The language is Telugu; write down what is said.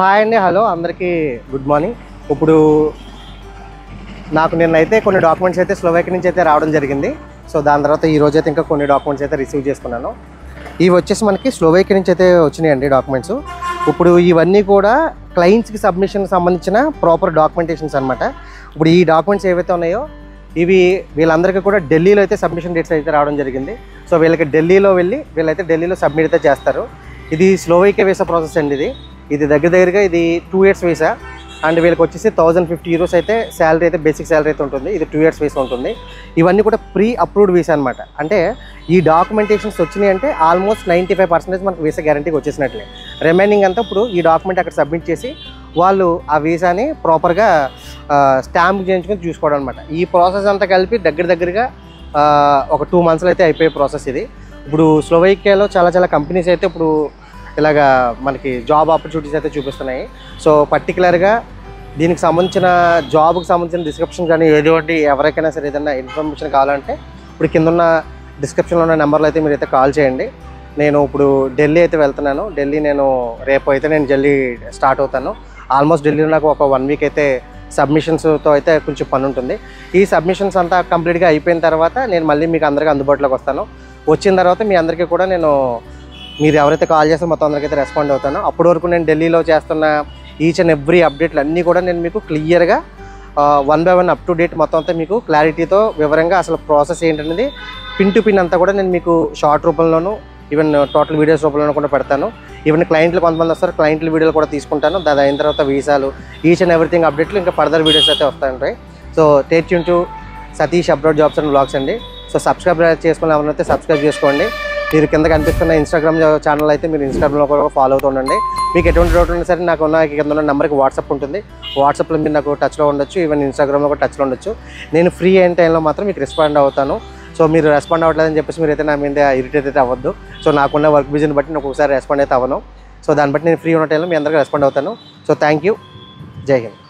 హాయ్ అండి, హలో అందరికీ గుడ్ మార్నింగ్. ఇప్పుడు నాకు నిన్నైతే కొన్ని డాక్యుమెంట్స్ అయితే స్లోవేకియా నుంచి అయితే రావడం జరిగింది. సో దాని తర్వాత ఈ రోజు అయితే ఇంకా కొన్ని డాక్యుమెంట్స్ అయితే రిసీవ్ చేసుకున్నాను. ఇవి వచ్చేసి మనకి స్లోవేకియా నుంచి అయితే వచ్చినాయండి డాక్యుమెంట్స్. ఇప్పుడు ఇవన్నీ కూడా క్లయింట్స్కి సబ్మిషన్కి సంబంధించిన ప్రాపర్ డాక్యుమెంటేషన్స్ అనమాట. ఇప్పుడు ఈ డాక్యుమెంట్స్ ఏవైతే ఉన్నాయో ఇవి వీళ్ళందరికీ కూడా ఢిల్లీలో అయితే సబ్మిషన్ డేట్స్ అయితే రావడం జరిగింది. సో వీళ్ళకి ఢిల్లీలో వెళ్ళి వీళ్ళైతే ఢిల్లీలో సబ్మిట్ అయితే చేస్తారు. ఇది స్లోవేకియా వీసా ప్రాసెస్ అండి. ఇది దగ్గరగా ఇది 2 years వీసా. అండ్ వీళ్ళకి వచ్చేసి 1050 euros అయితే శాలరీ అయితే బేసిక్ శాలరీ అయితే ఉంటుంది. ఇది 2 years వీసా ఉంటుంది. ఇవన్నీ కూడా ప్రీ అప్రూవ్డ్ వీసా అనమాట. అంటే ఈ డాక్యుమెంటేషన్స్ వచ్చినాయి అంటే ఆల్మోస్ట్ 95% మనకు వీసా గ్యారంటీకి వచ్చేసినట్లే. రిమైనింగ్ అంతా ఇప్పుడు ఈ డాక్యుమెంట్ అక్కడ సబ్మిట్ చేసి వాళ్ళు ఆ వీసాని ప్రాపర్గా స్టాంప్ చేయించుకొని చూసుకోవడం అనమాట. ఈ ప్రాసెస్ అంతా కలిపి దగ్గరగా ఒక 2 months అయితే అయిపోయే ప్రాసెస్ ఇది. ఇప్పుడు స్లోవేకియాలో చాలా కంపెనీస్ అయితే ఇప్పుడు ఇలాగా మనకి జాబ్ ఆపర్చునిటీస్ అయితే చూపిస్తున్నాయి. సో పర్టికులర్గా దీనికి సంబంధించిన జాబ్కి సంబంధించిన డిస్క్రిప్షన్ కానీ ఏదోటి ఎవరికైనా సరే ఏదైనా ఇన్ఫర్మేషన్ కావాలంటే ఇప్పుడు కింద ఉన్న డిస్క్రిప్షన్లో ఉన్న నెంబర్లో అయితే మీరైతే కాల్ చేయండి. నేను ఇప్పుడు ఢిల్లీ అయితే వెళ్తున్నాను. ఢిల్లీ నేను రేపు అయితే నేను ఢిల్లీ స్టార్ట్ అవుతాను. ఆల్మోస్ట్ ఢిల్లీలో నాకు ఒక 1 week అయితే సబ్మిషన్స్తో అయితే కొంచెం పని ఉంటుంది. ఈ సబ్మిషన్స్ అంతా కంప్లీట్గా అయిపోయిన తర్వాత నేను మళ్ళీ మీకు అందరికీ అందుబాటులోకి వస్తాను. వచ్చిన తర్వాత మీ అందరికీ కూడా నేను మీరు ఎవరైతే కాల్ చేస్తే మొత్తం అందరికైతే రెస్పాండ్ అవుతాను. అప్పటి వరకు నేను ఢిల్లీలో చేస్తున్న ఈచ్ అండ్ ఎవ్రీ అప్డేట్లు అన్నీ కూడా నేను మీకు క్లియర్గా 1 by 1 అప్ టు డేట్ మొత్తం అంతా మీకు క్లారిటీతో వివరంగా అసలు ప్రాసెస్ ఏంటనేది పిన్ టు పిన్ అంతా కూడా నేను మీకు షార్ట్ రూపంలోనూ ఈవెన్ టోటల్ వీడియోస్ రూపంలోనూ కూడా పెడతాను. ఈవెన్ క్లయింట్లు కొంతమంది వస్తారు, క్లయింట్ల వీడియోలు కూడా తీసుకుంటాను. దాని అయిన తర్వాత వీసాలు ఈచ్ అండ్ ఎవ్రీథింగ్ అప్డేట్లు ఇంకా ఫర్దర్ వీడియోస్ అయితే వస్తాయంటాయి. So stay tuned to Satish abroad jobs and vlogs అండి. సో సబ్స్క్రైబ్ చేసుకుని ఎవరైతే సబ్స్క్రైబ్ చేసుకోండి. మీరు కింద కనిపిస్తున్న ఇన్స్టాగ్రామ్ ఛానల్ అయితే మీరు ఇన్స్టాగ్రామ్లో కూడా ఫాలో అవుతూ ఉండండి. మీకు ఎటువంటి డౌట్ ఉన్నా సరే నాకు కింద ఉన్న నెంబర్కి వాట్సాప్ ఉంటుంది. వాట్సాప్లో మీరు నాకు టచ్లో ఉండొచ్చు, ఈవెన్ ఇన్స్టాగ్రామ్లో కూడా టచ్లో ఉండొచ్చు. నేను ఫ్రీ అయిన టైంలో మాత్రం మీకు రెస్పాండ్ అవుతాను. సో మీరు రెస్పాండ్ అవ్వట్లేదని చెప్పేసి మీరైతే నా మీద ఇరిటేట్ అయితే అవ్వద్దు. సో నాకున్న వర్క్ బిజీని బట్టి నాకు ఒకసారి రెస్పాండ్ అయితే అవ్వను. సో దాన్ని బట్టి నేను ఫ్రీ ఉన్న టైంలో మీ అందరికీ రెస్పాండ్ అవుతాను. So thank you. జై హింద్.